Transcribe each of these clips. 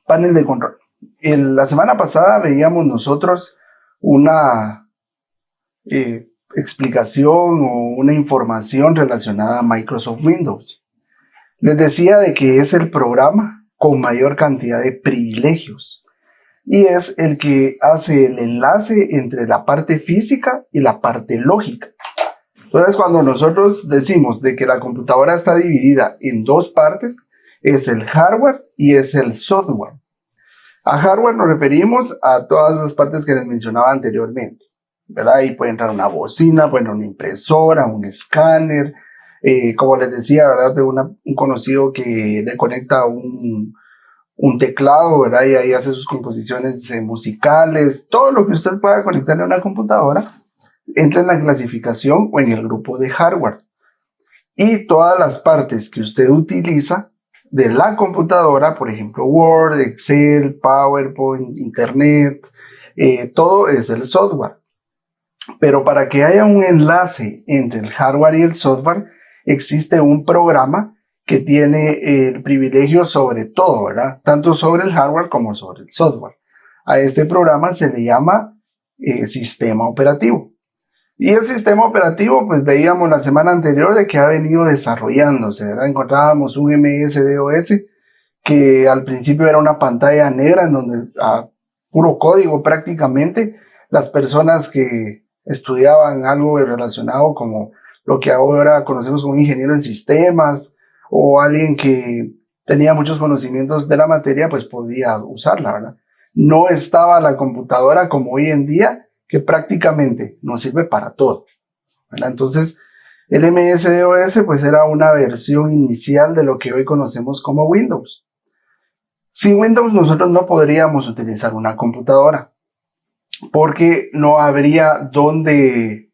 Panel de control. La semana pasada veíamos nosotros una explicación o una información relacionada a Microsoft Windows. Les decía de que es el programa con mayor cantidad de privilegios y es el que hace el enlace entre la parte física y la parte lógica. Entonces, cuando nosotros decimos de que la computadora está dividida en dos partes, es el hardware y es el software. A hardware nos referimos a todas las partes que les mencionaba anteriormente, ¿verdad? Ahí puede entrar una bocina, puede entrar una impresora, un escáner, como les decía, ¿verdad? Tengo un conocido que le conecta un teclado, ¿verdad? Y ahí hace sus composiciones musicales. Todo lo que usted pueda conectarle a una computadora entra en la clasificación o en el grupo de hardware. Y todas las partes que usted utiliza de la computadora, por ejemplo, Word, Excel, PowerPoint, Internet, todo es el software. Pero para que haya un enlace entre el hardware y el software, existe un programa que tiene el privilegio sobre todo, ¿verdad? Tanto sobre el hardware como sobre el software. A este programa se le llama sistema operativo. Y el sistema operativo, pues veíamos la semana anterior de que ha venido desarrollándose, ¿verdad? Encontrábamos un MS-DOS que al principio era una pantalla negra en donde a puro código prácticamente las personas que estudiaban algo relacionado como lo que ahora conocemos como ingeniero en sistemas o alguien que tenía muchos conocimientos de la materia, pues podía usarla, ¿verdad? No estaba la computadora como hoy en día, que prácticamente nos sirve para todo, ¿verdad? Entonces, el MS-DOS pues era una versión inicial de lo que hoy conocemos como Windows. Sin Windows nosotros no podríamos utilizar una computadora, porque no habría dónde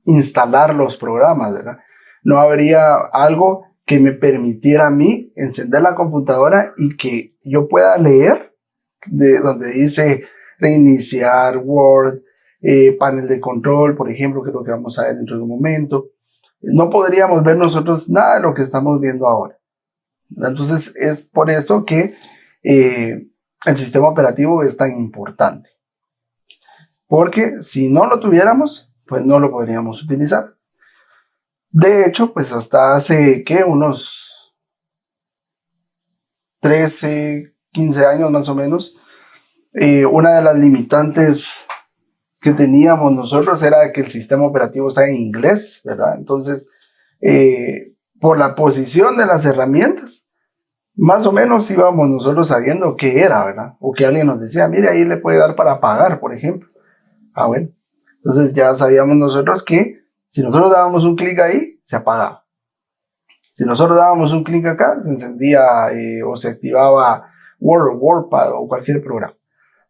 instalar los programas, ¿verdad? No habría algo que me permitiera a mí encender la computadora y que yo pueda leer de donde dice reiniciar Word, panel de control, por ejemplo, que es lo que vamos a ver dentro de un momento. No podríamos ver nosotros nada de lo que estamos viendo ahora. Entonces es por esto que el sistema operativo es tan importante. Porque si no lo tuviéramos, pues no lo podríamos utilizar. De hecho, pues hasta hace, unos 13, 15 años más o menos, una de las limitantes que teníamos nosotros era que el sistema operativo está en inglés, ¿verdad? Entonces, por la posición de las herramientas, más o menos íbamos nosotros sabiendo qué era, ¿verdad? O que alguien nos decía, mire, ahí le puede dar para apagar, por ejemplo. Ah, bueno. Entonces ya sabíamos nosotros que si nosotros dábamos un clic ahí, se apagaba. Si nosotros dábamos un clic acá, se encendía o se activaba Word, WordPad o cualquier programa,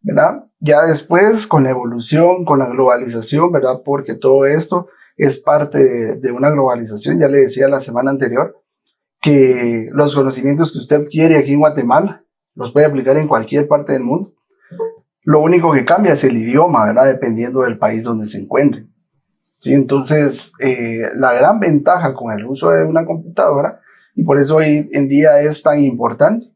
¿verdad? Ya después, con la evolución, con la globalización, ¿verdad? Porque todo esto es parte de una globalización. Ya le decía la semana anterior que los conocimientos que usted quiere aquí en Guatemala los puede aplicar en cualquier parte del mundo. Lo único que cambia es el idioma, ¿verdad? Dependiendo del país donde se encuentre. ¿Sí? Entonces, la gran ventaja con el uso de una computadora, y por eso hoy en día es tan importante,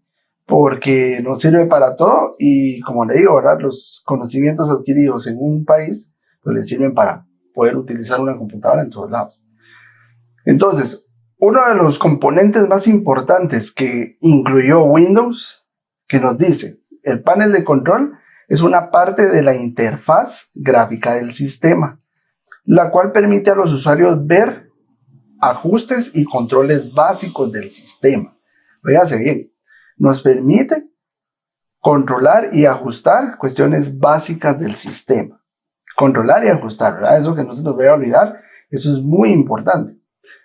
porque nos sirve para todo y, como le digo, ¿verdad? Los conocimientos adquiridos en un país, pues le sirven para poder utilizar una computadora en todos lados. Entonces, uno de los componentes más importantes que incluyó Windows, que nos dice, el panel de control es una parte de la interfaz gráfica del sistema, la cual permite a los usuarios ver ajustes y controles básicos del sistema. Fíjate bien, nos permite controlar y ajustar cuestiones básicas del sistema. Controlar y ajustar, ¿verdad? Eso que no se nos vaya a olvidar, eso es muy importante.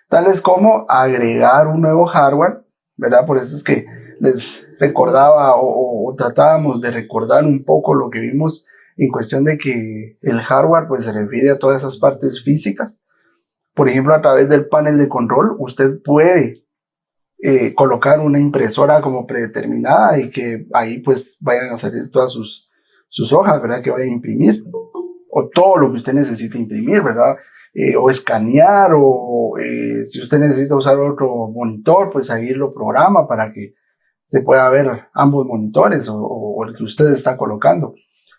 Tales como agregar un nuevo hardware, ¿verdad? Por eso es que les recordaba o tratábamos de recordar un poco lo que vimos en cuestión de que el hardware pues se refiere a todas esas partes físicas. Por ejemplo, a través del panel de control, usted puede colocar una impresora como predeterminada y que ahí pues vayan a salir todas sus hojas, ¿verdad? Que vayan a imprimir. O todo lo que usted necesite imprimir, ¿verdad? O escanear, o si usted necesita usar otro monitor, pues ahí lo programa para que se pueda ver ambos monitores o el que usted está colocando.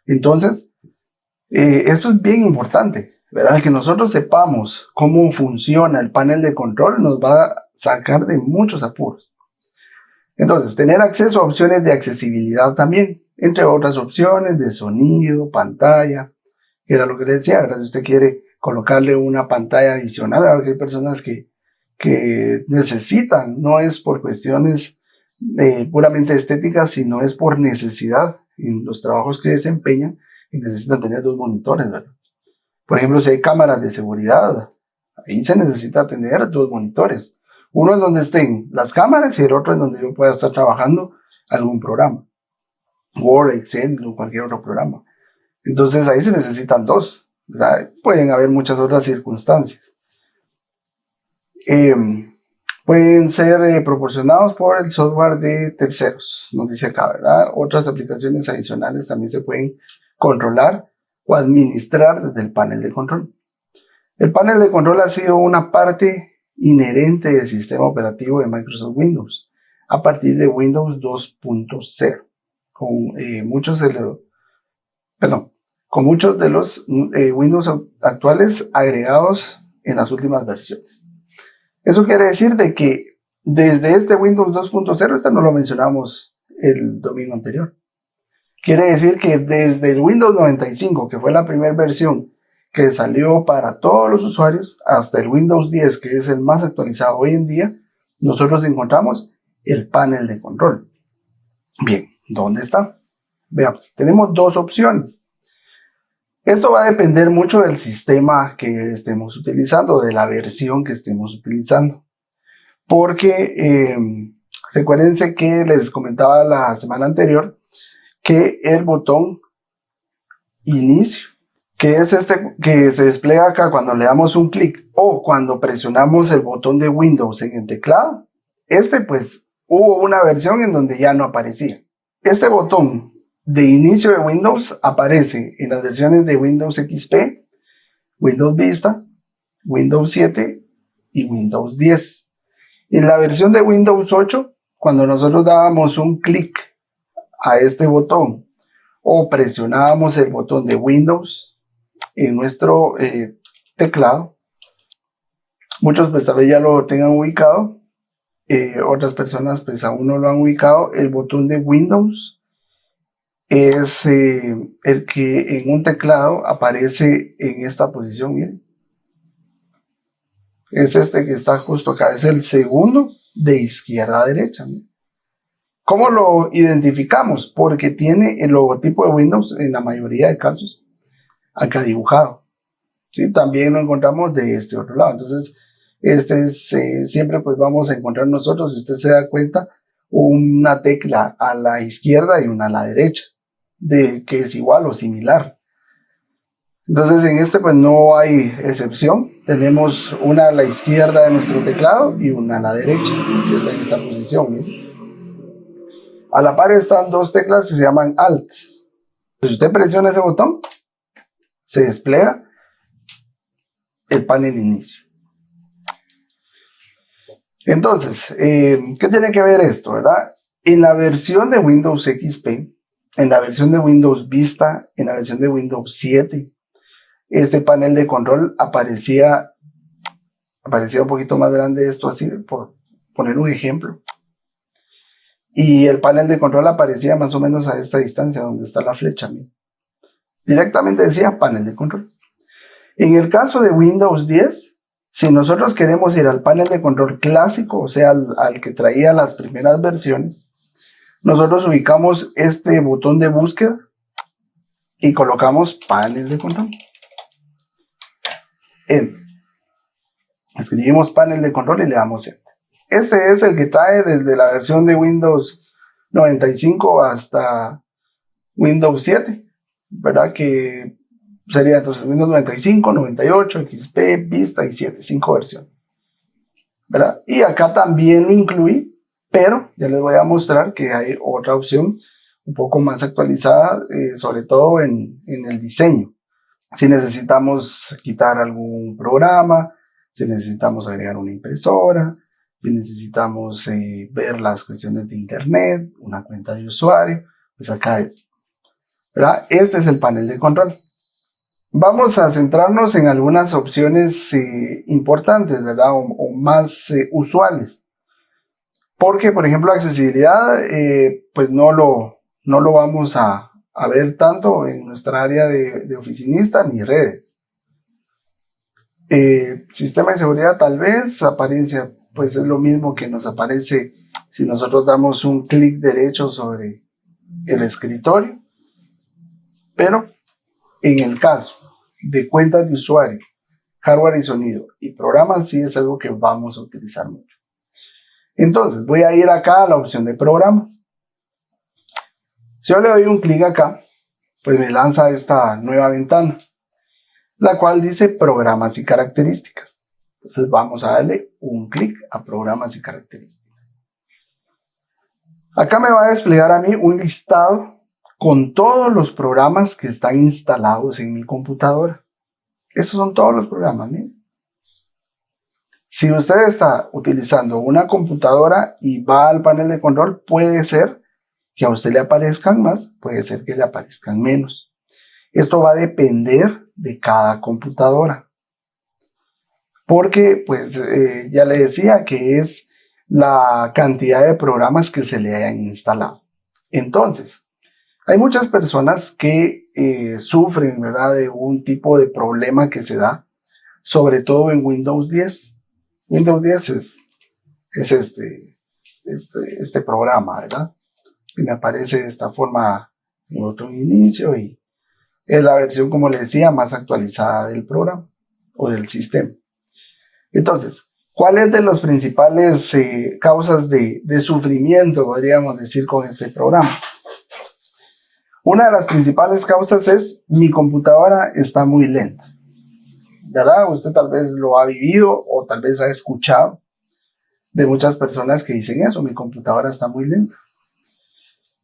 Entonces, esto es bien importante, ¿verdad? Que nosotros sepamos cómo funciona el panel de control nos va a sacar de muchos apuros. Entonces, tener acceso a opciones de accesibilidad también, entre otras opciones de sonido, pantalla, que era lo que le decía, ¿verdad? Si usted quiere colocarle una pantalla adicional, ¿verdad? Que hay personas que necesitan, no es por cuestiones puramente estéticas, sino es por necesidad en los trabajos que desempeñan y necesitan tener dos monitores, ¿verdad? Por ejemplo, si hay cámaras de seguridad, ahí se necesita tener dos monitores. Uno es donde estén las cámaras y el otro es donde yo pueda estar trabajando algún programa. Word, Excel o cualquier otro programa. Entonces ahí se necesitan dos, ¿verdad? Pueden haber muchas otras circunstancias. Pueden ser proporcionados por el software de terceros, nos dice acá, ¿verdad? Otras aplicaciones adicionales también se pueden controlar o administrar desde el panel de control. El panel de control ha sido una parte inherente del sistema operativo de Microsoft Windows a partir de Windows 2.0, con muchos de los Windows actuales agregados en las últimas versiones. Eso quiere decir de que desde este Windows 2.0, esto no lo mencionamos el domingo anterior. Quiere decir que desde el Windows 95, que fue la primera versión que salió para todos los usuarios, hasta el Windows 10, que es el más actualizado hoy en día, nosotros encontramos el panel de control. Bien, ¿dónde está? Veamos, tenemos dos opciones. Esto va a depender mucho del sistema que estemos utilizando, de la versión que estemos utilizando. Porque recuérdense que les comentaba la semana anterior que el botón inicio, que es este que se despliega acá cuando le damos un clic o cuando presionamos el botón de Windows en el teclado, pues hubo una versión en donde ya no aparecía. Este botón de inicio de Windows aparece en las versiones de Windows XP, Windows Vista, Windows 7 y Windows 10. En la versión de Windows 8, cuando nosotros dábamos un clic a este botón o presionábamos el botón de Windows en nuestro teclado, muchos pues tal vez ya lo tengan ubicado, otras personas pues aún no lo han ubicado. El botón de Windows es el que en un teclado aparece en esta posición, miren. Es este que está justo acá, es el segundo de izquierda a derecha. Miren. ¿Cómo lo identificamos? Porque tiene el logotipo de Windows en la mayoría de casos acá dibujado. ¿Sí? También lo encontramos de este otro lado. Entonces, este es, siempre pues vamos a encontrar nosotros, si usted se da cuenta, una tecla a la izquierda y una a la derecha, de que es igual o similar. Entonces en este pues no hay excepción. Tenemos una a la izquierda de nuestro teclado y una a la derecha, que está en esta posición. A la par están dos teclas que se llaman Alt. Si usted presiona ese botón, se despliega el panel inicio. Entonces, ¿qué tiene que ver esto, verdad? En la versión de Windows XP, en la versión de Windows Vista, en la versión de Windows 7, este panel de control aparecía un poquito más grande, esto así, por poner un ejemplo. Y el panel de control aparecía más o menos a esta distancia, donde está la flecha. Directamente decía panel de control. En el caso de Windows 10, si nosotros queremos ir al panel de control clásico, o sea, al que traía las primeras versiones, nosotros ubicamos este botón de búsqueda y colocamos panel de control. Escribimos panel de control y le damos Enter. Este es el que trae desde la versión de Windows 95 hasta Windows 7, ¿verdad? Que sería entonces Windows 95, 98, XP, Vista y 7, 5 versiones, ¿verdad? Y acá también lo incluí, pero ya les voy a mostrar que hay otra opción un poco más actualizada, sobre todo en el diseño. Si necesitamos quitar algún programa, si necesitamos agregar una impresora, Si necesitamos ver las cuestiones de internet, una cuenta de usuario, pues acá es, ¿verdad? Este es el panel de control. Vamos a centrarnos en algunas opciones importantes, ¿verdad? O más usuales. Porque, por ejemplo, accesibilidad, pues no lo vamos a ver tanto en nuestra área de oficinista ni redes. Sistema de seguridad tal vez, apariencia, pues es lo mismo que nos aparece si nosotros damos un clic derecho sobre el escritorio. Pero en el caso de cuentas de usuario, hardware y sonido y programas, sí es algo que vamos a utilizar mucho. Entonces, voy a ir acá a la opción de programas. Si yo le doy un clic acá, pues me lanza esta nueva ventana, la cual dice programas y características. Entonces vamos a darle un clic a programas y características. Acá me va a desplegar a mí un listado con todos los programas que están instalados en mi computadora. Esos son todos los programas, ¿no? Si usted está utilizando una computadora y va al panel de control, puede ser que a usted le aparezcan más, puede ser que le aparezcan menos. Esto va a depender de cada computadora. Porque, pues, ya le decía que es la cantidad de programas que se le hayan instalado. Entonces, hay muchas personas que sufren, ¿verdad?, de un tipo de problema que se da, sobre todo en Windows 10. Windows 10 es este programa, ¿verdad? Y me aparece de esta forma en otro inicio y es la versión, como le decía, más actualizada del programa o del sistema. Entonces, ¿cuáles de las principales causas de sufrimiento, podríamos decir, con este programa? Una de las principales causas es: mi computadora está muy lenta. ¿Verdad? Usted tal vez lo ha vivido o tal vez ha escuchado de muchas personas que dicen eso: mi computadora está muy lenta.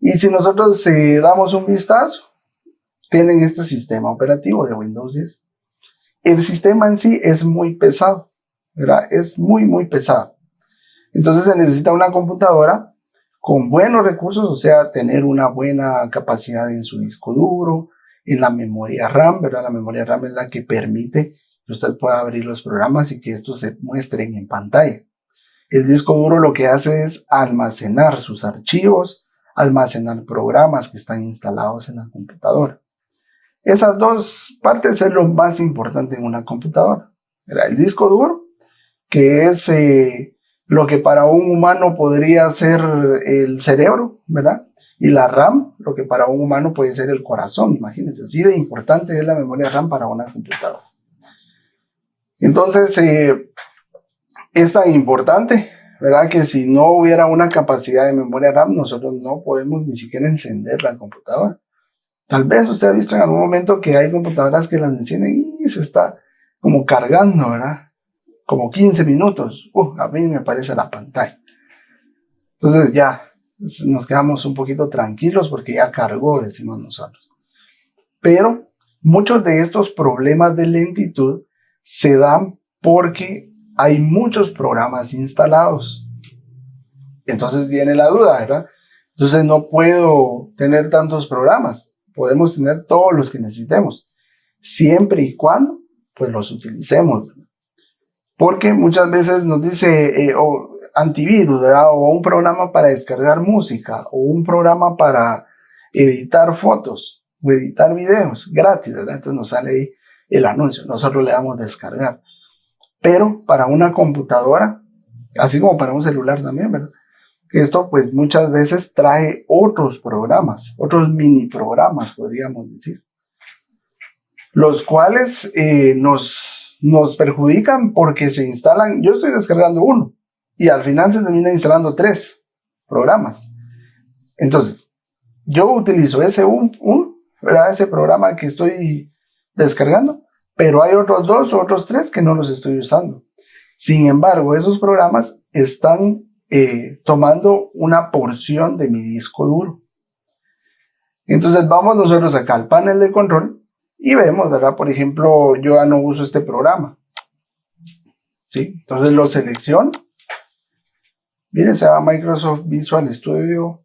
Y si nosotros damos un vistazo, tienen este sistema operativo de Windows 10. El sistema en sí es muy pesado, ¿verdad? Es muy pesado. Entonces se necesita una computadora con buenos recursos, o sea, tener una buena capacidad en su disco duro, en la memoria RAM, ¿verdad? La memoria RAM es la que permite que usted pueda abrir los programas y que estos se muestren en pantalla. El disco duro lo que hace es almacenar sus archivos, almacenar programas que están instalados en la computadora. Esas dos partes es lo más importante en una computadora. El disco duro, que es lo que para un humano podría ser el cerebro, ¿verdad? Y la RAM, lo que para un humano puede ser el corazón. Imagínense, así de importante es la memoria RAM para una computadora. Entonces, es tan importante, ¿verdad?, que si no hubiera una capacidad de memoria RAM, nosotros no podemos ni siquiera encender la computadora. Tal vez usted ha visto en algún momento que hay computadoras que las encienden y se está como cargando, ¿verdad? Como 15 minutos. A mí me aparece la pantalla. Entonces ya nos quedamos un poquito tranquilos porque ya cargó, decimos nosotros. Pero muchos de estos problemas de lentitud se dan porque hay muchos programas instalados. Entonces viene la duda, ¿verdad? Entonces no puedo tener tantos programas. Podemos tener todos los que necesitemos, siempre y cuando pues los utilicemos, ¿verdad? Porque muchas veces nos dice antivirus, ¿verdad?, o un programa para descargar música, o un programa para editar fotos o editar videos gratis, ¿verdad? Entonces nos sale ahí el anuncio, nosotros le damos descargar. Pero para una computadora, así como para un celular también, ¿verdad?, esto pues muchas veces trae otros programas, otros mini programas, podríamos decir, los cuales nos perjudican porque se instalan. Yo estoy descargando uno y al final se termina instalando 3 programas. Entonces, yo utilizo ese ¿verdad?, ese programa que estoy descargando, pero hay otros 2 o otros 3 que no los estoy usando. Sin embargo, esos programas están tomando una porción de mi disco duro. Entonces vamos nosotros acá al panel de control y vemos, ¿verdad? Por ejemplo, yo ya no uso este programa, ¿sí? Entonces lo selecciono Miren, se llama Microsoft Visual Studio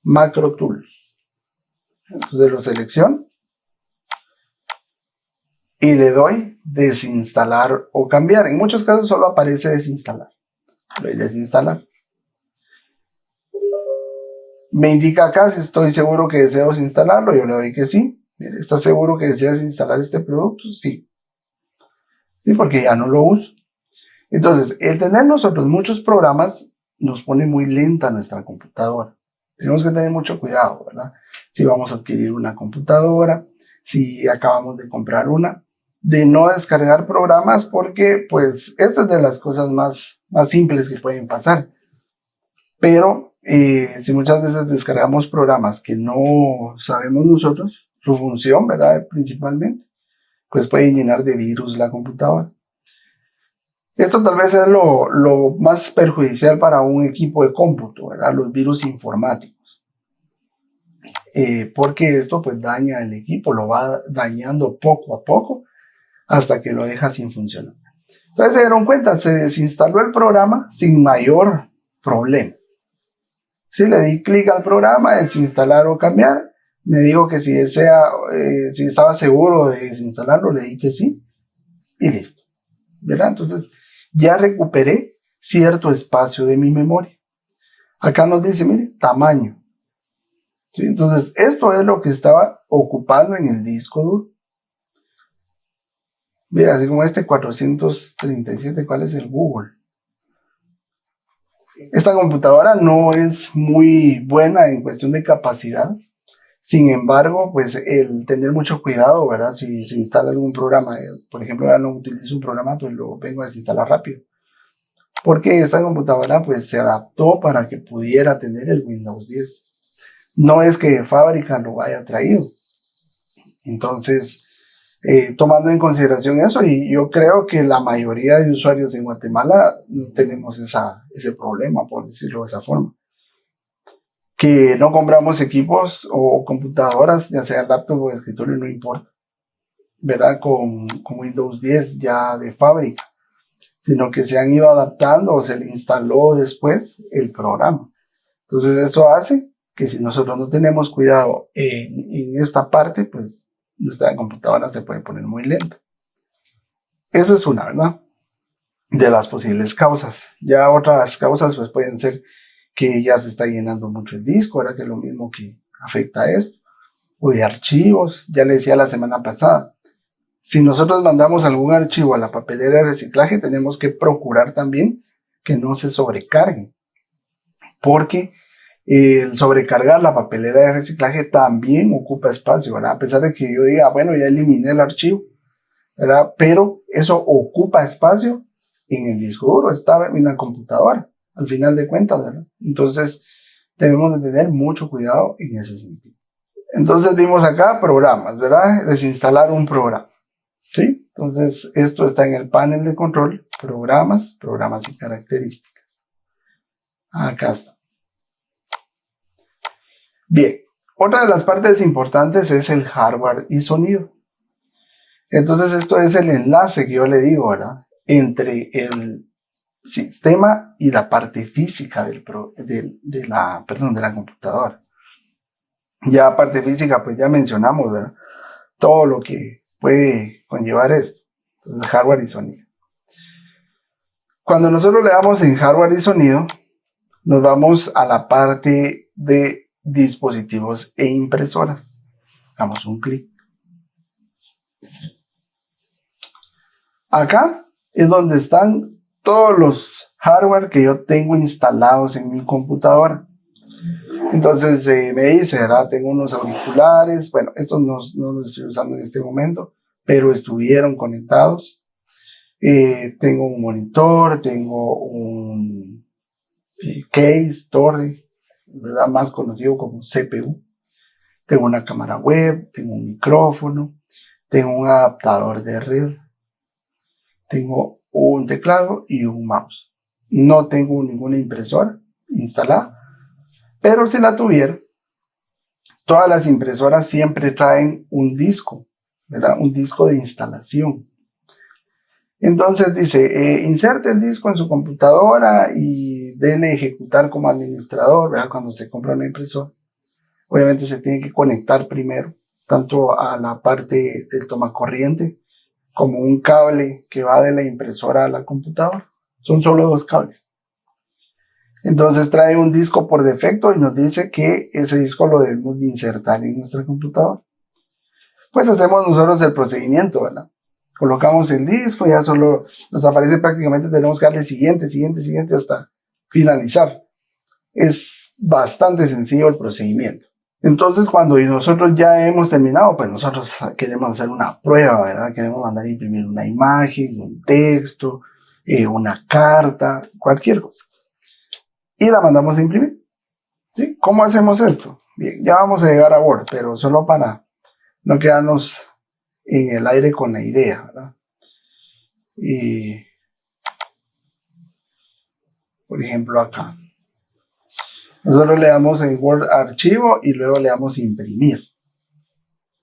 Macro Tools. Entonces lo selecciono y le doy desinstalar o cambiar. En muchos casos solo aparece desinstalar. Le doy desinstalar. Me indica acá si estoy seguro que deseo instalarlo. Yo le doy que sí. Mire, ¿estás seguro que deseas instalar este producto? Sí. Sí, porque ya no lo uso. Entonces, el tener nosotros muchos programas nos pone muy lenta nuestra computadora. Tenemos que tener mucho cuidado, ¿verdad? Si vamos a adquirir una computadora, si acabamos de comprar una, de no descargar programas porque, pues, esta es de las cosas más simples que pueden pasar. Pero, si muchas veces descargamos programas que no sabemos nosotros, su función, ¿verdad? Principalmente, pues pueden llenar de virus la computadora. Esto tal vez es lo más perjudicial para un equipo de cómputo, ¿verdad? Los virus informáticos. Porque esto pues daña el equipo, lo va dañando poco a poco hasta que lo deja sin funcionar. Entonces se dieron cuenta, se desinstaló el programa sin mayor problema. Si le di clic al programa, desinstalar o cambiar, me dijo que si desea, si estaba seguro de desinstalarlo, le di que sí y listo, ¿verdad? Entonces ya recuperé cierto espacio de mi memoria. Acá nos dice, mire, tamaño. ¿Sí? Entonces, esto es lo que estaba ocupando en el disco duro. Mira, así como este 437, ¿cuál es el Google? Esta computadora no es muy buena en cuestión de capacidad. Sin embargo, pues el tener mucho cuidado, ¿verdad? Si se instala algún programa, por ejemplo, ya no utilizo un programa, pues lo vengo a desinstalar rápido. Porque esta computadora pues se adaptó para que pudiera tener el Windows 10. No es que de fábrica lo haya traído. Entonces, tomando en consideración eso, y yo creo que la mayoría de usuarios en Guatemala no tenemos ese problema, por decirlo de esa forma. Que no compramos equipos o computadoras, ya sea laptop o escritorio, no importa, ¿verdad? Con Windows 10 ya de fábrica, sino que se han ido adaptando o se le instaló después el programa. Entonces eso hace que si nosotros no tenemos cuidado en esta parte, pues nuestra computadora se puede poner muy lenta. Esa es una, ¿verdad? De las posibles causas. Ya otras causas pues pueden ser que ya se está llenando mucho el disco, ¿verdad? Que es lo mismo que afecta a esto. O de archivos, ya le decía la semana pasada. Si nosotros mandamos algún archivo a la papelera de reciclaje, tenemos que procurar también que no se sobrecargue. Porque el sobrecargar la papelera de reciclaje también ocupa espacio, ¿verdad? A pesar de que yo diga, bueno, ya eliminé el archivo, ¿verdad? Pero eso ocupa espacio en el disco duro, está en la computadora, al final de cuentas, ¿verdad? Entonces, debemos de tener mucho cuidado en ese sentido. Entonces, vimos acá programas, ¿verdad? Desinstalar un programa, ¿sí? Entonces, esto está en el panel de control, programas y características. Acá está. Bien, otra de las partes importantes es el hardware y sonido. Entonces esto es el enlace que yo le digo, ¿verdad? Entre el sistema y la parte física de la computadora. Ya parte física, pues ya mencionamos, ¿verdad? Todo lo que puede conllevar esto. Entonces, hardware y sonido. Cuando nosotros le damos en hardware y sonido, nos vamos a la parte de dispositivos e impresoras. Damos un clic. Acá es donde están todos los hardware que yo tengo instalados en mi computadora. Entonces me dice, ¿verdad? Tengo unos auriculares. Bueno, estos no los estoy usando en este momento, pero estuvieron conectados. Tengo un monitor, tengo un case, torre, ¿verdad? Más conocido como CPU. Tengo una cámara web, tengo un micrófono, tengo un adaptador de red, tengo un teclado y un mouse. No tengo ninguna impresora instalada, pero si la tuviera, todas las impresoras siempre traen un disco, ¿verdad? Un disco de instalación. Entonces dice, inserte el disco en su computadora y déle ejecutar como administrador, ¿verdad? Cuando se compra una impresora. Obviamente se tiene que conectar primero, tanto a la parte del tomacorriente como un cable que va de la impresora a la computadora. Son solo 2 cables. Entonces trae un disco por defecto y nos dice que ese disco lo debemos de insertar en nuestra computadora. Pues hacemos nosotros el procedimiento, ¿verdad? Colocamos el disco, ya solo nos aparece prácticamente, tenemos que darle siguiente hasta finalizar. Es bastante sencillo el procedimiento. Entonces, cuando nosotros ya hemos terminado, pues nosotros queremos hacer una prueba, ¿verdad? Queremos mandar a imprimir una imagen, un texto, una carta, cualquier cosa. Y la mandamos a imprimir. ¿Sí? ¿Cómo hacemos esto? Bien, ya vamos a llegar a Word, pero solo para no quedarnos en el aire con la idea, ¿verdad? Y, por ejemplo, acá. Nosotros le damos en Word archivo y luego le damos imprimir.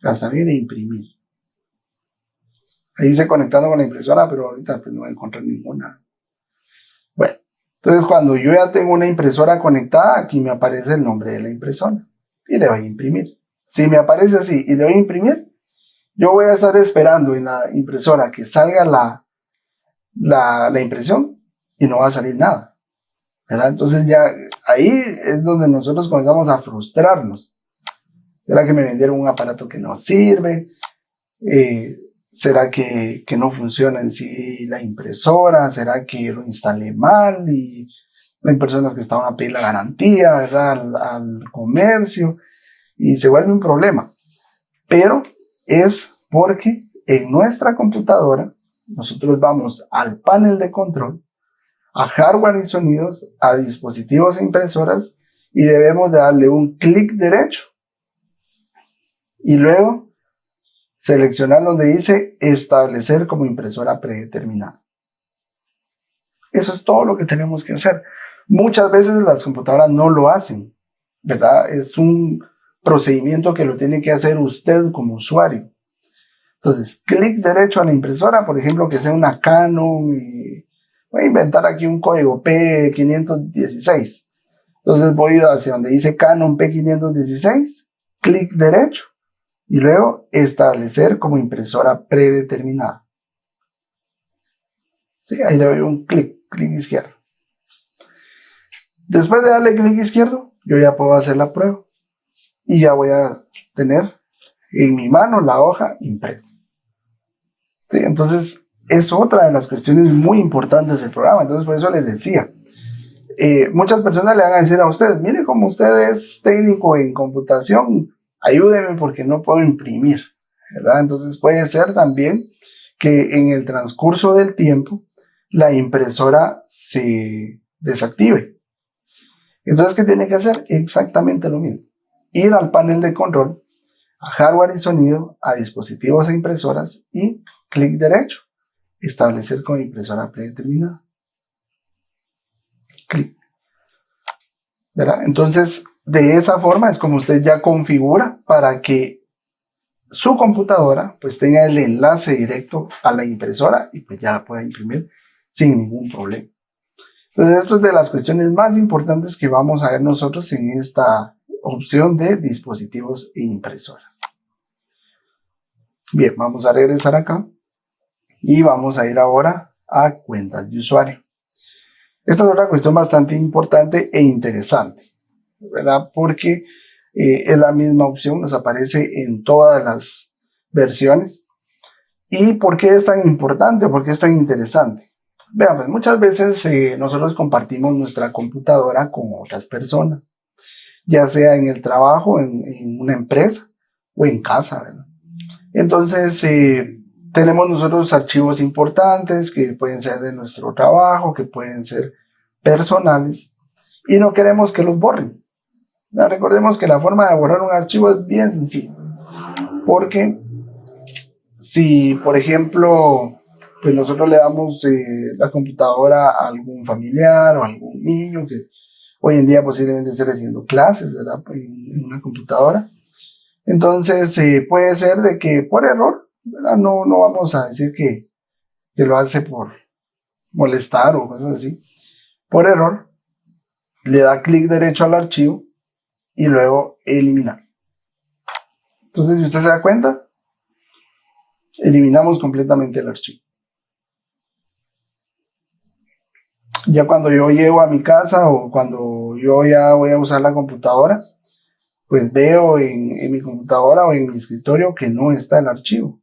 Hasta viene imprimir. Ahí dice conectando con la impresora, pero ahorita pues no voy a encontrar ninguna. Bueno, entonces cuando yo ya tengo una impresora conectada, aquí me aparece el nombre de la impresora y le voy a imprimir. Si me aparece así y le voy a imprimir, yo voy a estar esperando en la impresora que salga la impresión y no va a salir nada, ¿verdad? Entonces ya ahí es donde nosotros comenzamos a frustrarnos. ¿Será que me vendieron un aparato que no sirve? ¿Será que no funciona en sí la impresora? ¿Será que lo instalé mal? Y hay personas que estaban a pedir la garantía, ¿verdad? Al comercio y se vuelve un problema. Pero es porque en nuestra computadora nosotros vamos al panel de control, a hardware y sonidos, a dispositivos e impresoras y debemos de darle un clic derecho y luego seleccionar donde dice establecer como impresora predeterminada. Eso es todo lo que tenemos que hacer. Muchas veces las computadoras no lo hacen, ¿verdad? Es un procedimiento que lo tiene que hacer usted como usuario. Entonces, clic derecho a la impresora, por ejemplo, que sea una Canon, y voy a inventar aquí un código P516. Entonces voy hacia donde dice Canon P516, clic derecho, y luego establecer como impresora predeterminada. ¿Sí? Ahí le doy un clic izquierdo. Después de darle clic izquierdo, yo ya puedo hacer la prueba. Y ya voy a tener en mi mano la hoja impresa. ¿Sí? Entonces, es otra de las cuestiones muy importantes del programa. Entonces, por eso les decía, muchas personas le van a decir a ustedes, mire, como usted es técnico en computación, ayúdeme porque no puedo imprimir, ¿verdad? Entonces, puede ser también que en el transcurso del tiempo la impresora se desactive. Entonces, ¿qué tiene que hacer? Exactamente lo mismo. Ir al panel de control, a hardware y sonido, a dispositivos e impresoras y clic derecho, establecer con impresora predeterminada. Clic. ¿Verdad? Entonces, de esa forma es como usted ya configura para que su computadora pues tenga el enlace directo a la impresora y pues ya la pueda imprimir sin ningún problema. Entonces, esto es de las cuestiones más importantes que vamos a ver nosotros en esta opción de dispositivos e impresoras. Bien, vamos a regresar acá y vamos a ir ahora a cuentas de usuario. Esta es otra cuestión bastante importante e interesante, ¿verdad? Porque es la misma opción, nos aparece en todas las versiones. ¿Y por qué es tan importante o por qué es tan interesante? Vean, pues muchas veces nosotros compartimos nuestra computadora con otras personas, ya sea en el trabajo, en una empresa o en casa, ¿verdad? Entonces, tenemos nosotros archivos importantes que pueden ser de nuestro trabajo, que pueden ser personales, y no queremos que los borren. ¿No? Recordemos que la forma de borrar un archivo es bien sencilla, porque si, por ejemplo, pues nosotros le damos la computadora a algún familiar o a algún niño que hoy en día posiblemente esté haciendo clases, ¿verdad? En una computadora. Entonces puede ser de que por error, ¿verdad? No vamos a decir que que lo hace por molestar o cosas así, por error, le da clic derecho al archivo y luego eliminar. Entonces, si usted se da cuenta, eliminamos completamente el archivo. Ya cuando yo llego a mi casa o cuando yo ya voy a usar la computadora, pues veo en mi computadora o en mi escritorio que no está el archivo,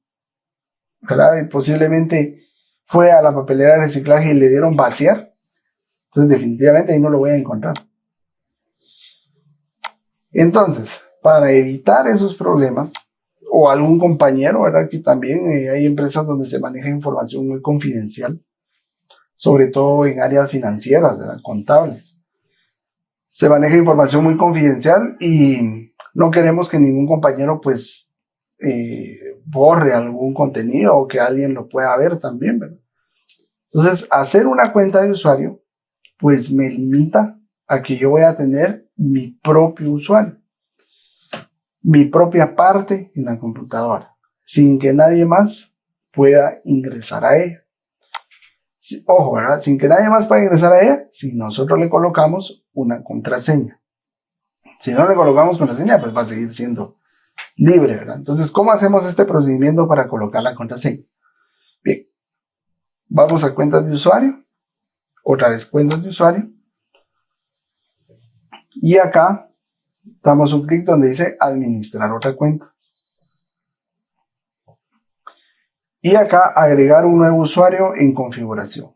¿verdad? Y posiblemente fue a la papelera de reciclaje y le dieron vaciar. Entonces definitivamente ahí no lo voy a encontrar. Entonces, para evitar esos problemas, o algún compañero, ¿verdad? Que también hay empresas donde se maneja información muy confidencial, sobre todo en áreas financieras, ¿verdad? Contables. Se maneja información muy confidencial y no queremos que ningún compañero pues borre algún contenido o que alguien lo pueda ver también, ¿verdad? Entonces, hacer una cuenta de usuario pues me limita a que yo voy a tener mi propio usuario, mi propia parte en la computadora, sin que nadie más pueda ingresar a ella. Ojo, ¿verdad? Sin que nadie más pueda ingresar a ella, si nosotros le colocamos una contraseña. Si no le colocamos contraseña, pues va a seguir siendo libre, ¿verdad? Entonces, ¿cómo hacemos este procedimiento para colocar la contraseña? Bien, vamos a cuentas de usuario, otra vez cuentas de usuario, y acá damos un clic donde dice administrar otra cuenta. Y acá agregar un nuevo usuario en configuración.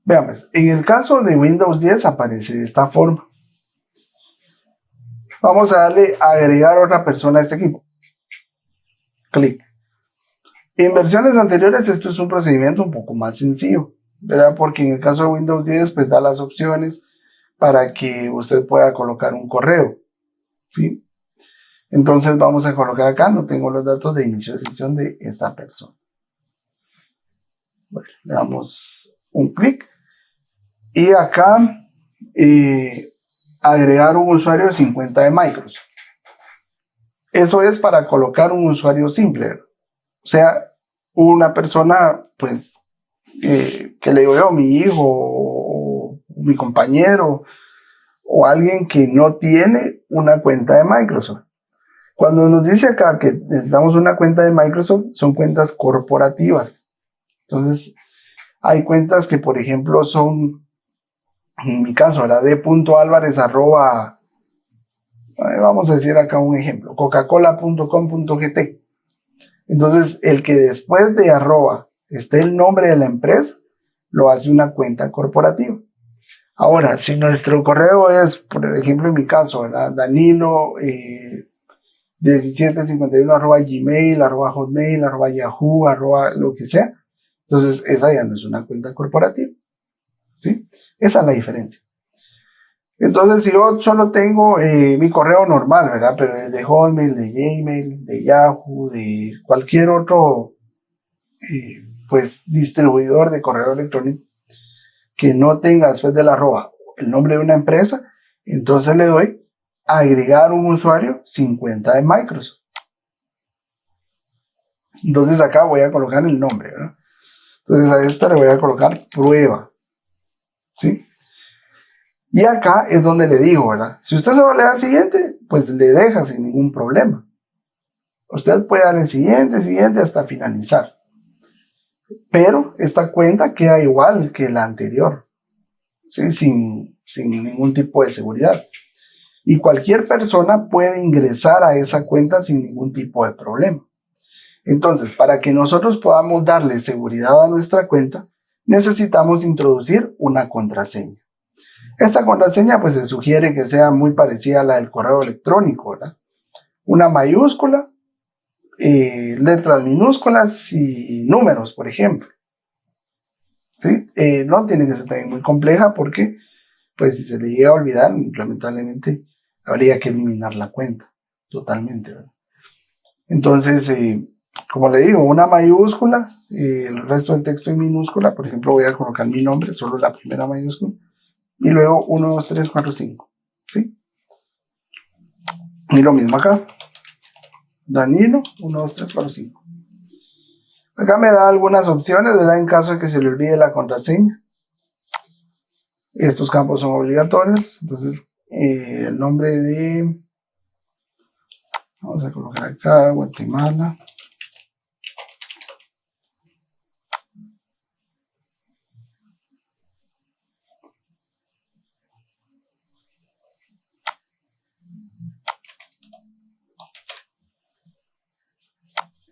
Veamos, en el caso de Windows 10 aparece de esta forma. Vamos a darle a agregar otra persona a este equipo. Clic. En versiones anteriores esto es un procedimiento un poco más sencillo, ¿verdad? Porque en el caso de Windows 10 pues da las opciones para que usted pueda colocar un correo, ¿sí? Entonces vamos a colocar acá, no tengo los datos de inicio de sesión de esta persona. Bueno, le damos un clic y acá agregar un usuario sin cuenta de Microsoft. Eso es para colocar un usuario simple, o sea, una persona pues que le digo yo, mi hijo o mi compañero o alguien que no tiene una cuenta de Microsoft. Cuando nos dice acá que necesitamos una cuenta de Microsoft, son cuentas corporativas. Entonces, hay cuentas que, por ejemplo, son, en mi caso, la d.alvarez vamos a decir acá un ejemplo, coca-cola.com.gt. Entonces, el que después de arroba esté el nombre de la empresa, lo hace una cuenta corporativa. Ahora, si nuestro correo es, por ejemplo, en mi caso, ¿verdad? Danilo 1751 @gmail, @hotmail, @yahoo, lo que sea. Entonces, esa ya no es una cuenta corporativa, ¿sí? Esa es la diferencia. Entonces, si yo solo tengo mi correo normal, ¿verdad? Pero es de Hotmail, de Gmail, de Yahoo, de cualquier otro, pues, distribuidor de correo electrónico que no tenga después del arroba el nombre de una empresa, entonces le doy a agregar un usuario sin cuenta de Microsoft. Entonces acá voy a colocar el nombre, ¿verdad? Entonces a esta le voy a colocar prueba, ¿sí? Y acá es donde le digo, ¿verdad? Si usted solo le da siguiente, pues le deja sin ningún problema. Usted puede darle siguiente hasta finalizar. Pero esta cuenta queda igual que la anterior, ¿sí? Sin ningún tipo de seguridad. Y cualquier persona puede ingresar a esa cuenta sin ningún tipo de problema. Entonces, para que nosotros podamos darle seguridad a nuestra cuenta, necesitamos introducir una contraseña. Esta contraseña pues se sugiere que sea muy parecida a la del correo electrónico, ¿verdad? Una mayúscula, letras minúsculas y números, por ejemplo. ¿Sí? No tiene que ser también muy compleja porque pues si se le llega a olvidar, lamentablemente habría que eliminar la cuenta totalmente, ¿verdad? Entonces, como le digo, una mayúscula, el resto del texto en minúscula, por ejemplo voy a colocar mi nombre, solo la primera mayúscula, y luego 1, 2, 3, 4, 5, ¿sí? Y lo mismo acá, Danilo, 1, 2, 3, 4, 5. Acá me da algunas opciones, ¿verdad? En caso de que se le olvide la contraseña. Estos campos son obligatorios. Entonces, el nombre de... Vamos a colocar acá, Guatemala.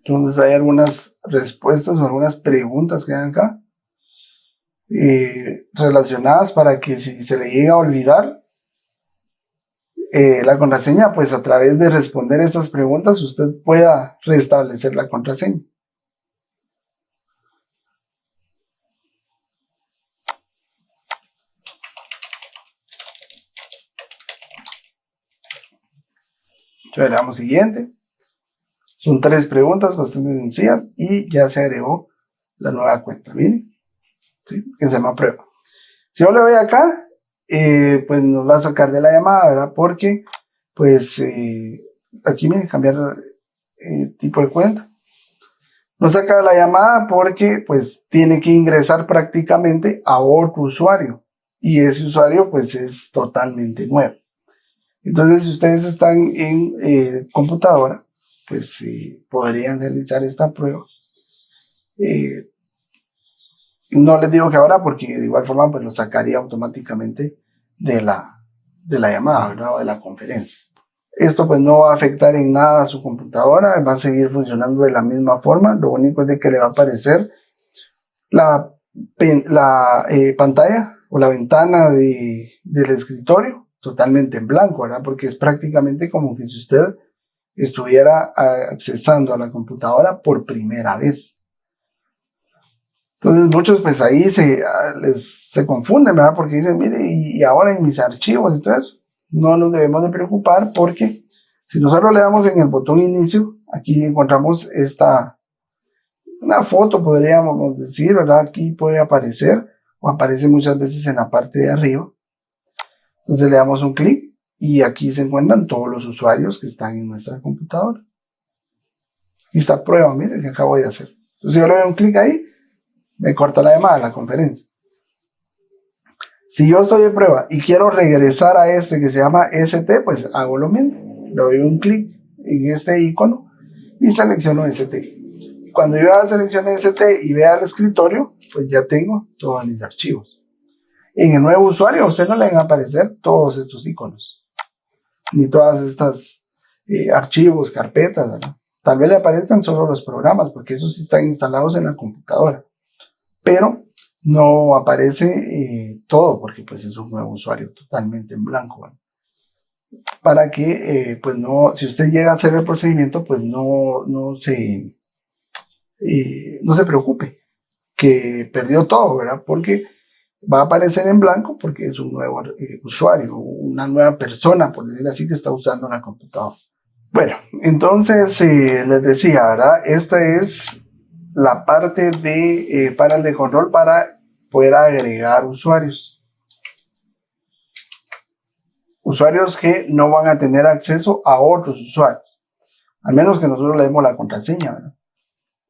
Entonces hay algunas respuestas o algunas preguntas que hay acá relacionadas para que si se le llega a olvidar la contraseña, pues a través de responder estas preguntas usted pueda restablecer la contraseña. Entonces le damos siguiente. Son 3 preguntas bastante sencillas y ya se agregó la nueva cuenta. Miren, ¿sí? Que se llama prueba. Si yo le doy acá, pues nos va a sacar de la llamada, ¿verdad? Porque, pues, aquí miren, cambiar tipo de cuenta. Nos saca de la llamada porque, pues, tiene que ingresar prácticamente a otro usuario. Y ese usuario, pues, es totalmente nuevo. Entonces, si ustedes están en computadora, pues podrían realizar esta prueba. No les digo que ahora porque de igual forma pues lo sacaría automáticamente de la llamada, ¿verdad? O de la conferencia. Esto pues no va a afectar en nada a su computadora, va a seguir funcionando de la misma forma. Lo único es de que le va a aparecer la pantalla o la ventana del escritorio totalmente en blanco, ¿verdad? Porque es prácticamente como que si usted estuviera accesando a la computadora por primera vez. Entonces muchos pues ahí se confunden, ¿verdad? Porque dicen, mire, y ahora en mis archivos y todo eso. No nos debemos de preocupar porque si nosotros le damos en el botón inicio, aquí encontramos una foto, podríamos decir, ¿verdad? Aquí puede aparecer o aparece muchas veces en la parte de arriba. Entonces le damos un clic y aquí se encuentran todos los usuarios que están en nuestra computadora. Y esta prueba, miren, que acabo de hacer. Entonces yo le doy un clic ahí, me corta la llamada, la conferencia. Si yo estoy de prueba y quiero regresar a este que se llama ST, pues hago lo mismo. Le doy un clic en este icono y selecciono ST. Cuando yo seleccione ST y vea el escritorio, pues ya tengo todos mis archivos. En el nuevo usuario a usted no le van a aparecer todos estos iconos, ni todas estas archivos, carpetas, ¿verdad? Tal vez le aparezcan solo los programas, porque esos sí están instalados en la computadora. Pero no aparece todo, porque pues es un nuevo usuario totalmente en blanco, ¿verdad? Para que, pues no, si usted llega a hacer el procedimiento, pues no se preocupe que perdió todo, ¿verdad? Porque va a aparecer en blanco porque es un nuevo usuario, una nueva persona, por decir así, que está usando la computadora. Bueno, entonces les decía, ¿verdad? Esta es la parte de panel de control para poder agregar usuarios. Usuarios que no van a tener acceso a otros usuarios, al menos que nosotros le demos la contraseña, ¿verdad?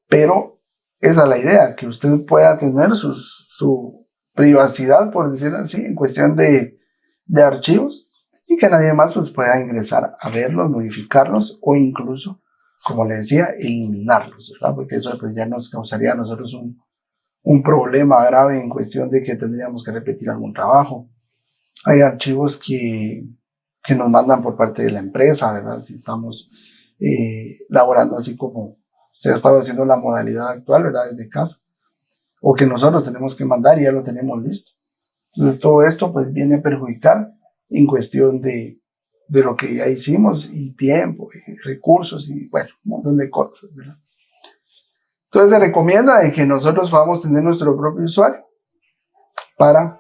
Pero esa es la idea, que usted pueda tener su privacidad, por decirlo así, en cuestión de archivos, y que nadie más pues pueda ingresar a verlos, modificarlos o incluso, como le decía, eliminarlos, ¿verdad? Porque eso pues ya nos causaría a nosotros un problema grave en cuestión de que tendríamos que repetir algún trabajo. Hay archivos que nos mandan por parte de la empresa, ¿verdad? Si estamos laborando así como se ha estado haciendo la modalidad actual, ¿verdad? Desde casa. O que nosotros tenemos que mandar y ya lo tenemos listo. Entonces todo esto pues viene a perjudicar en cuestión de lo que ya hicimos y tiempo y recursos y bueno, un montón de cosas, ¿verdad? Entonces se recomienda de que nosotros podamos tener nuestro propio usuario para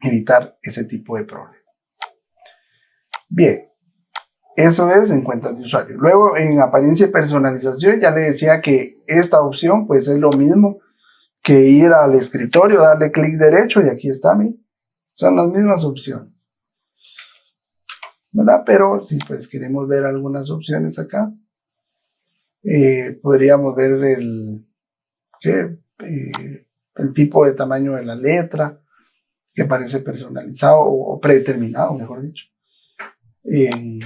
evitar ese tipo de problemas. Bien, eso es en cuentas de usuario. Luego en apariencia y personalización ya le decía que esta opción pues es lo mismo que ir al escritorio, darle clic derecho y aquí está, son las mismas opciones, ¿verdad? Pero si pues queremos ver algunas opciones acá, podríamos ver el tipo de tamaño de la letra, que parece personalizado o predeterminado, mejor dicho, en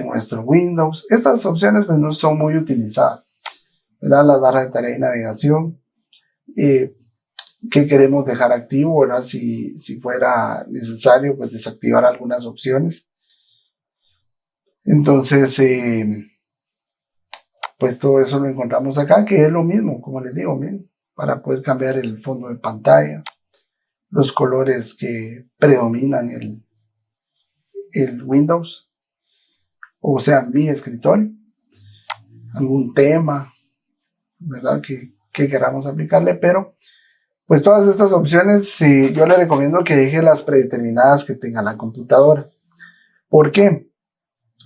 nuestro Windows. Estas opciones pues no son muy utilizadas, ¿verdad? Las barras de tarea y navegación, que queremos dejar activo, ¿verdad? Si fuera necesario, pues desactivar algunas opciones. Entonces, pues todo eso lo encontramos acá, que es lo mismo, como les digo, miren, para poder cambiar el fondo de pantalla, los colores que predominan el Windows, o sea, mi escritorio, algún tema, ¿verdad? Que queramos aplicarle, pero pues todas estas opciones yo le recomiendo que deje las predeterminadas que tenga la computadora. ¿Por qué?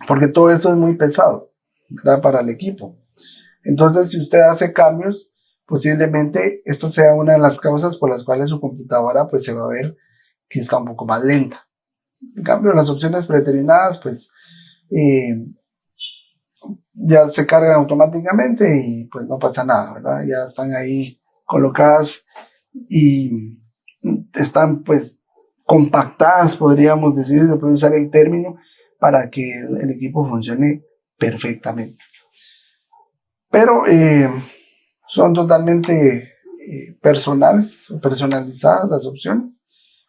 Porque todo esto es muy pesado, ¿verdad? Para el equipo. Entonces, si usted hace cambios, posiblemente esta sea una de las causas por las cuales su computadora pues se va a ver que está un poco más lenta. En cambio, las opciones predeterminadas pues ya se cargan automáticamente y pues no pasa nada, ¿verdad? Ya están ahí colocadas y están pues compactadas, podríamos decir, se puede usar el término, para que el equipo funcione perfectamente. Pero son totalmente personalizadas las opciones.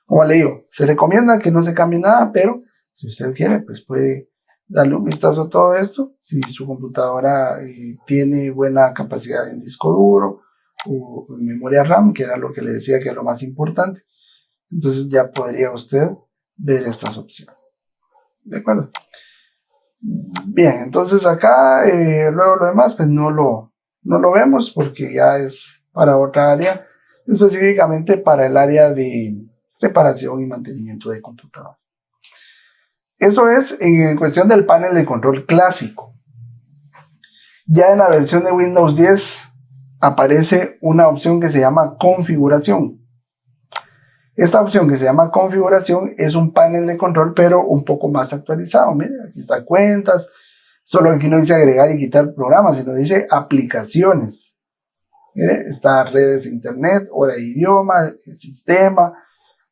Como le digo, se recomienda que no se cambie nada, pero si usted quiere, pues puede darle un vistazo a todo esto. Si su computadora tiene buena capacidad en disco duro o en memoria RAM, que era lo que le decía que es lo más importante, entonces ya podría usted ver estas opciones. ¿De acuerdo? Bien, entonces acá luego lo demás pues no lo vemos porque ya es para otra área, específicamente para el área de reparación y mantenimiento de computadora. Eso es en cuestión del panel de control clásico. Ya en la versión de Windows 10 aparece una opción que se llama configuración. Esta opción que se llama configuración es un panel de control, pero un poco más actualizado. Miren, aquí está cuentas, solo aquí no dice agregar y quitar programas, sino dice aplicaciones. Miren, está redes de internet, hora de idioma, sistema,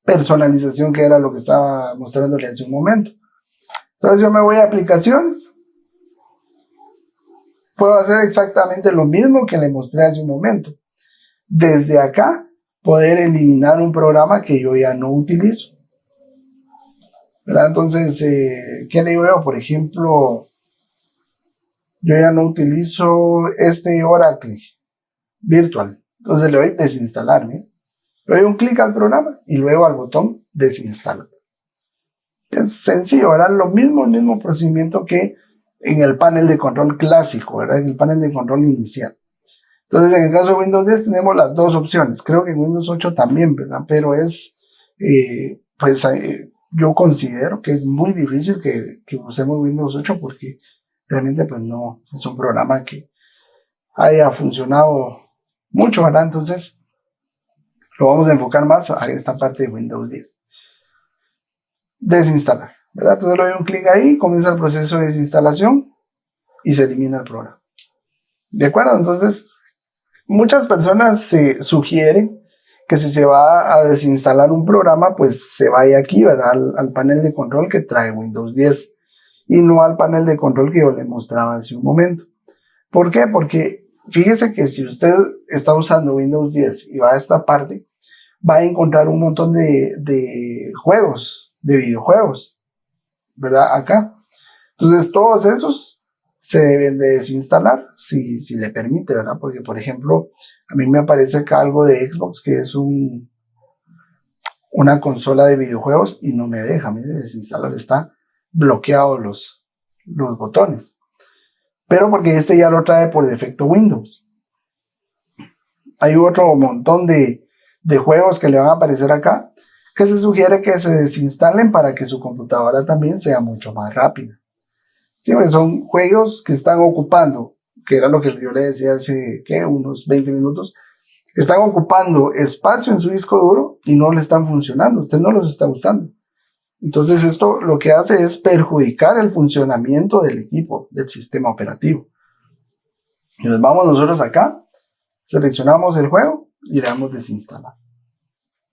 personalización, que era lo que estaba mostrándole hace un momento. Entonces yo me voy a aplicaciones. Puedo hacer exactamente lo mismo que le mostré hace un momento. Desde acá, poder eliminar un programa que yo ya no utilizo, ¿verdad? Entonces, ¿qué le digo yo? Por ejemplo, yo ya no utilizo este Oracle Virtual. Entonces le doy desinstalar, ¿eh? Le doy un clic al programa y luego al botón desinstalar. Es sencillo, ¿verdad? El mismo procedimiento que en el panel de control clásico, ¿verdad? En el panel de control inicial. Entonces, en el caso de Windows 10 tenemos las dos opciones. Creo que en Windows 8 también, ¿verdad? Pero yo considero que es muy difícil que usemos Windows 8 porque realmente pues no es un programa que haya funcionado mucho, ¿verdad? Entonces, lo vamos a enfocar más a esta parte de Windows 10. Desinstalar, ¿verdad? Entonces le doy un clic ahí, comienza el proceso de desinstalación y se elimina el programa. ¿De acuerdo? Entonces, muchas personas se sugieren que si se va a desinstalar un programa, pues se vaya aquí, ¿verdad? Al panel de control que trae Windows 10 y no al panel de control que yo le mostraba hace un momento. ¿Por qué? Porque fíjese que si usted está usando Windows 10 y va a esta parte, va a encontrar un montón de juegos, de videojuegos, ¿verdad? Acá. Entonces todos esos se deben de desinstalar si le permite, ¿verdad? Porque, por ejemplo, a mí me aparece acá algo de Xbox, que es una consola de videojuegos, y no me deja, mire, desinstalar, está bloqueado los botones. Pero porque este ya lo trae por defecto Windows. Hay otro montón de juegos que le van a aparecer acá, que se sugiere que se desinstalen para que su computadora también sea mucho más rápida. Siempre son juegos que están ocupando, que era lo que yo le decía hace unos 20 minutos, que están ocupando espacio en su disco duro y no le están funcionando, usted no los está usando. Entonces esto lo que hace es perjudicar el funcionamiento del equipo, del sistema operativo. Entonces vamos nosotros acá Seleccionamos el juego y le damos desinstalar.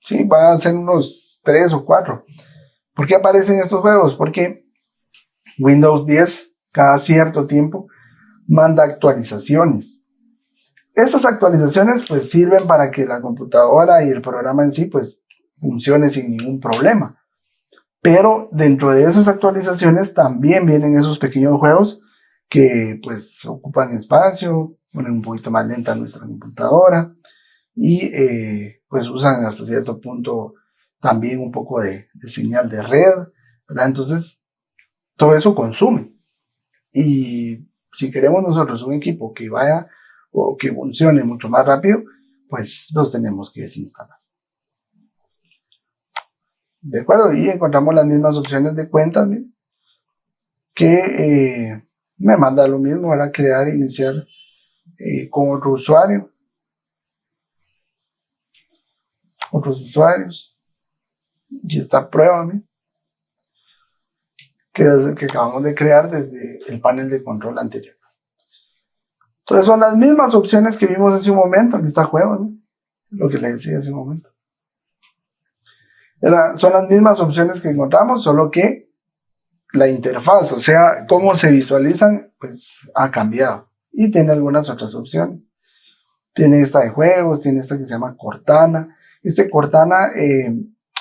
Sí, van a ser unos 3 o 4. ¿Por qué aparecen estos juegos? Porque Windows 10 cada cierto tiempo manda actualizaciones. Estas actualizaciones pues sirven para que la computadora y el programa en sí pues funcione sin ningún problema. Pero dentro de esas actualizaciones también vienen esos pequeños juegos que pues ocupan espacio, ponen un poquito más lenta nuestra computadora y pues usan hasta cierto punto también un poco de señal de red, ¿verdad? Entonces todo eso consume. Y si queremos nosotros un equipo que vaya o que funcione mucho más rápido, pues los tenemos que desinstalar. ¿De acuerdo? Y encontramos las mismas opciones de cuentas, ¿sí? Que me manda lo mismo, para crear e iniciar con otro usuario. Otros usuarios. Aquí está prueba, ¿sí? Que es el que acabamos de crear desde el panel de control anterior. Entonces son las mismas opciones que vimos hace un momento. Aquí está juego, ¿no? Lo que le decía hace un momento. Son las mismas opciones que encontramos, solo que la interfaz, o sea, cómo se visualizan, pues ha cambiado. Y tiene algunas otras opciones. Tiene esta de juegos, tiene esta que se llama Cortana. Cortana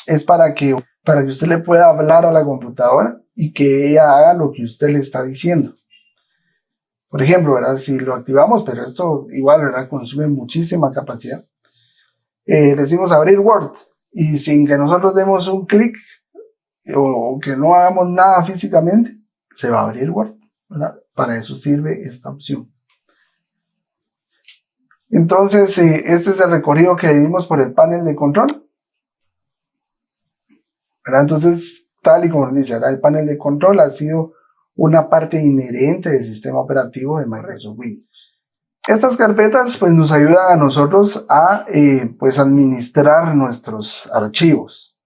es para que usted le pueda hablar a la computadora y que ella haga lo que usted le está diciendo. Por ejemplo, ¿verdad? Si lo activamos, pero esto igual, ¿verdad? Consume muchísima capacidad. Decimos abrir Word y sin que nosotros demos un clic o que no hagamos nada físicamente, se va a abrir Word, ¿verdad? Para eso sirve esta opción. Entonces, este es el recorrido que dimos por el panel de control, ¿verdad? Entonces, tal y como nos dice, ¿verdad? El panel de control ha sido una parte inherente del sistema operativo de Microsoft Windows. Estas carpetas pues nos ayudan a nosotros a pues administrar nuestros archivos.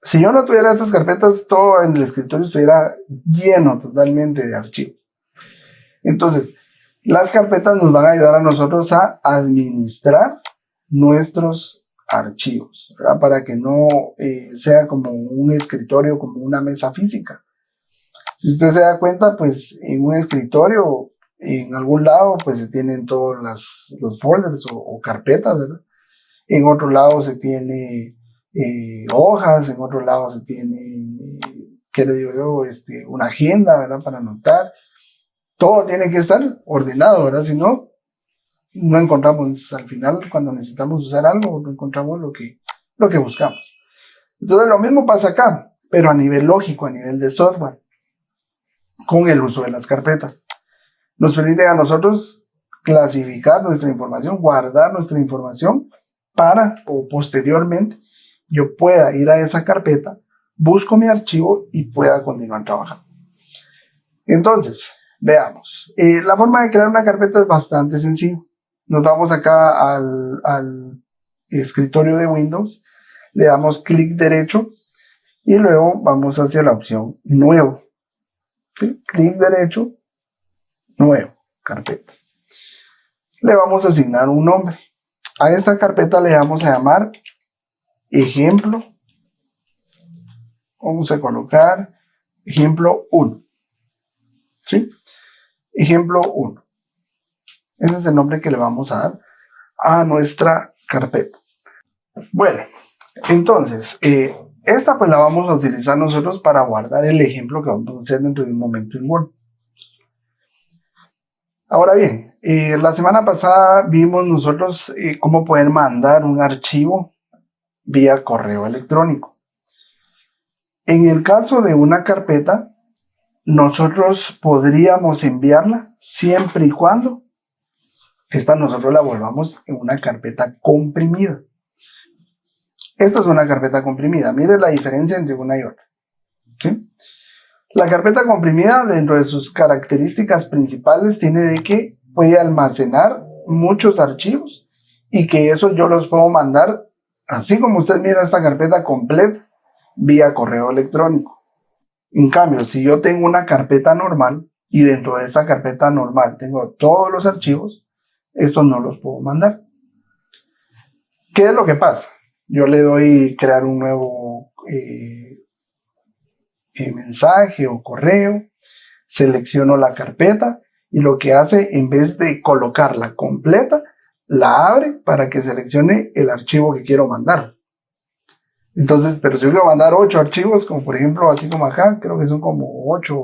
Si yo no tuviera estas carpetas, todo en el escritorio estuviera lleno totalmente de archivos. Entonces, las carpetas nos van a ayudar a nosotros a administrar nuestros archivos, ¿verdad? Para que no sea como un escritorio, como una mesa física. Si usted se da cuenta, pues en un escritorio, en algún lado, pues se tienen todos los folders o carpetas, ¿verdad? En otro lado se tiene hojas, en otro lado se tiene, ¿qué le digo yo? Una agenda, ¿verdad? Para anotar. Todo tiene que estar ordenado, ¿verdad? Si no, no encontramos al final, cuando necesitamos usar algo, no encontramos lo que buscamos. Entonces lo mismo pasa acá, pero a nivel lógico, a nivel de software, con el uso de las carpetas. Nos permite a nosotros clasificar nuestra información, guardar nuestra información para o posteriormente yo pueda ir a esa carpeta, busco mi archivo y pueda continuar trabajando. Entonces, veamos. La forma de crear una carpeta es bastante sencilla. Nos vamos acá al escritorio de Windows, le damos clic derecho y luego vamos hacia la opción Nuevo. ¿Sí? Clic derecho, Nuevo, carpeta. Le vamos a asignar un nombre. A esta carpeta le vamos a llamar Ejemplo. Vamos a colocar Ejemplo 1. ¿Sí? Ejemplo 1. Ese es el nombre que le vamos a dar a nuestra carpeta. Bueno, entonces, esta pues la vamos a utilizar nosotros para guardar el ejemplo que vamos a hacer dentro de un momento en Word. Ahora bien, la semana pasada vimos nosotros cómo poder mandar un archivo vía correo electrónico. En el caso de una carpeta, nosotros podríamos enviarla siempre y cuando esta nosotros la volvamos en una carpeta comprimida. Esta es una carpeta comprimida. Mire la diferencia entre una y otra. ¿Sí? La carpeta comprimida, dentro de sus características principales, tiene de que puede almacenar muchos archivos y que eso yo los puedo mandar, así como usted mira esta carpeta completa, vía correo electrónico. En cambio, si yo tengo una carpeta normal y dentro de esta carpeta normal tengo todos los archivos, estos no los puedo mandar. ¿Qué es lo que pasa? Yo le doy crear un nuevo mensaje o correo, selecciono la carpeta y lo que hace, en vez de colocarla completa, la abre para que seleccione el archivo que quiero mandar. Entonces, pero si yo quiero mandar 8 archivos, como por ejemplo, así como acá, creo que son como 8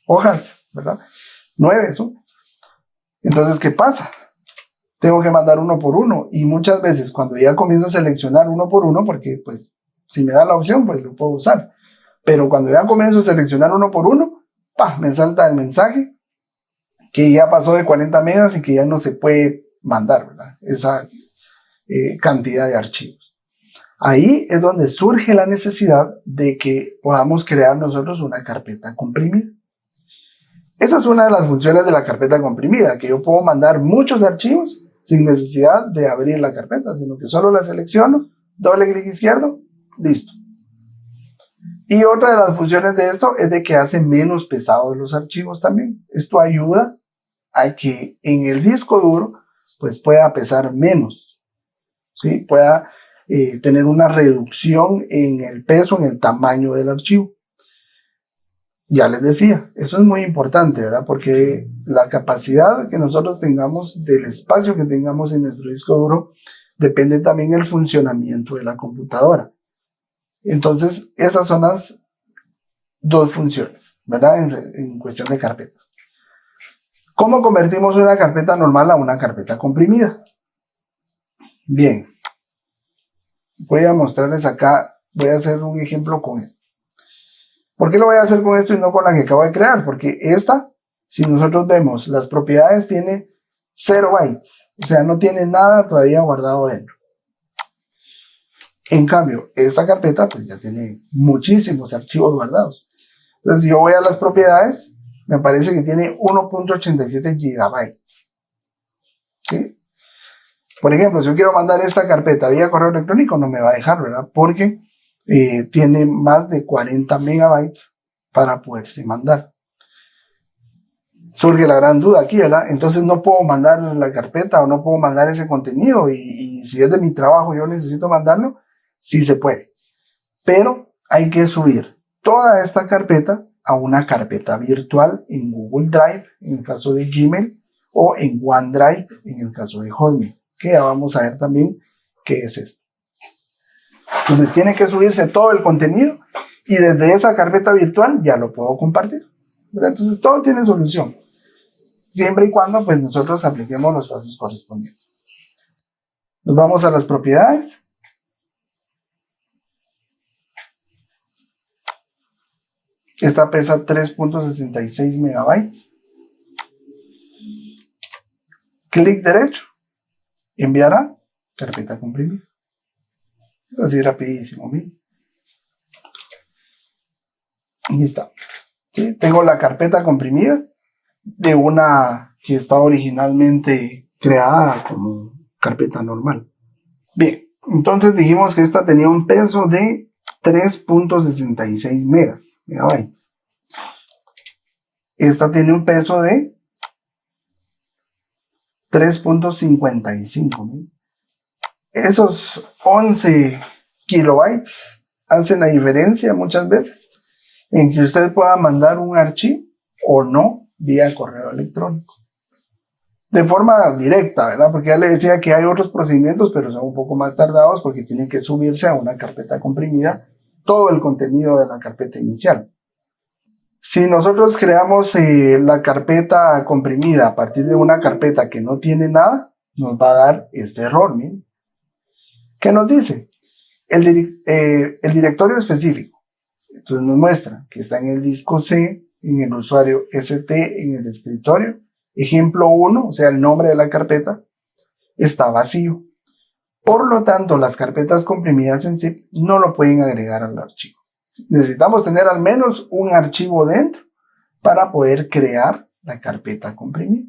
hojas, ¿verdad? 9 son. Entonces, ¿qué pasa? Tengo que mandar uno por uno, y muchas veces cuando ya comienzo a seleccionar uno por uno, porque pues si me da la opción, pues lo puedo usar, pero cuando ya comienzo a seleccionar uno por uno, me salta el mensaje que ya pasó de 40 megas y que ya no se puede mandar, ¿verdad? Esa cantidad de archivos. Ahí es donde surge la necesidad de que podamos crear nosotros una carpeta comprimida. Esa es una de las funciones de la carpeta comprimida, que yo puedo mandar muchos archivos sin necesidad de abrir la carpeta, sino que solo la selecciono, doble clic izquierdo, listo. Y otra de las funciones de esto es de que hace menos pesados los archivos también. Esto ayuda a que en el disco duro pues pueda pesar menos, ¿sí? Pueda tener una reducción en el peso, en el tamaño del archivo. Ya les decía, eso es muy importante, ¿verdad? Porque la capacidad que nosotros tengamos del espacio que tengamos en nuestro disco duro depende también del funcionamiento de la computadora. Entonces, esas son las dos funciones, ¿verdad? En cuestión de carpetas. ¿Cómo convertimos una carpeta normal a una carpeta comprimida? Bien, voy a mostrarles acá, voy a hacer un ejemplo con esto. ¿Por qué lo voy a hacer con esto y no con la que acabo de crear? Porque esta, si nosotros vemos las propiedades, tiene 0 bytes. O sea, no tiene nada todavía guardado dentro. En cambio, esta carpeta pues ya tiene muchísimos archivos guardados. Entonces, si yo voy a las propiedades, me parece que tiene 1.87 gigabytes. ¿Sí? Por ejemplo, si yo quiero mandar esta carpeta vía correo electrónico, no me va a dejar, ¿verdad? Porque tiene más de 40 megabytes para poderse mandar. Surge la gran duda aquí, ¿verdad? Entonces no puedo mandar la carpeta o no puedo mandar ese contenido, y si es de mi trabajo yo necesito mandarlo, sí se puede. Pero hay que subir toda esta carpeta a una carpeta virtual en Google Drive, en el caso de Gmail, o en OneDrive, en el caso de Hotmail, que ya vamos a ver también qué es esto. Entonces tiene que subirse todo el contenido y desde esa carpeta virtual ya lo puedo compartir, ¿verdad? Entonces todo tiene solución, siempre y cuando pues nosotros apliquemos los pasos correspondientes. Nos vamos a las propiedades. Esta pesa 3.66 megabytes. Clic derecho, enviar a carpeta comprimida. Así rapidísimo, ¿sí? Aquí está. ¿Sí? Tengo la carpeta comprimida de una que estaba originalmente creada como carpeta normal. Bien, entonces dijimos que esta tenía un peso de 3.66 megabytes. Esta tiene un peso de 3.55. Esos 11 kilobytes hacen la diferencia muchas veces en que usted pueda mandar un archivo o no vía correo electrónico. De forma directa, ¿verdad? Porque ya le decía que hay otros procedimientos, pero son un poco más tardados porque tienen que subirse a una carpeta comprimida todo el contenido de la carpeta inicial. Si nosotros creamos la carpeta comprimida a partir de una carpeta que no tiene nada, nos va a dar este error, ¿miren? ¿Qué nos dice? El directorio específico. Entonces nos muestra que está en el disco C, en el usuario ST, en el escritorio. Ejemplo 1, o sea, el nombre de la carpeta, está vacío. Por lo tanto, las carpetas comprimidas en zip no lo pueden agregar al archivo. Necesitamos tener al menos un archivo dentro para poder crear la carpeta comprimida.